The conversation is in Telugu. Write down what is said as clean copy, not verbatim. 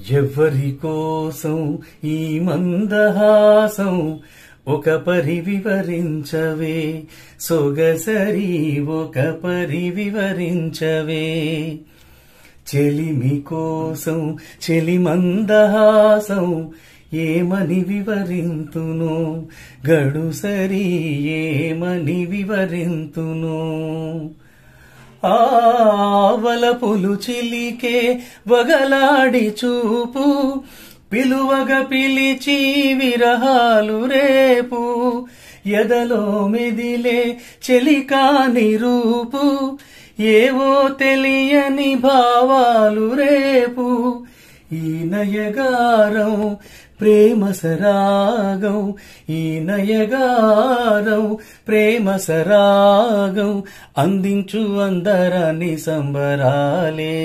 ఎవరి కోసం ఈ మందహాసం ఒక పరి వివరించవే సొగసరి ఒక పరి వివరించవే చెలిమి కోసం చెలి మందహాసం ఏమని వివరింతును గడుసరి ఏమని వివరింతును ఆవలపులు చిలికే వగలాడి చూపు పిలువగ పిలిచి విరహాలు రేపు ఎదలో మెదిలే చెలికాని రూపు ఏవో తెలియని భావాలు రేపు ఈ నయగారం ప్రేమ సరాగం ఈ నయగారం ప్రేమ సరాగం అందించు అందరాన్ని సంబరాలే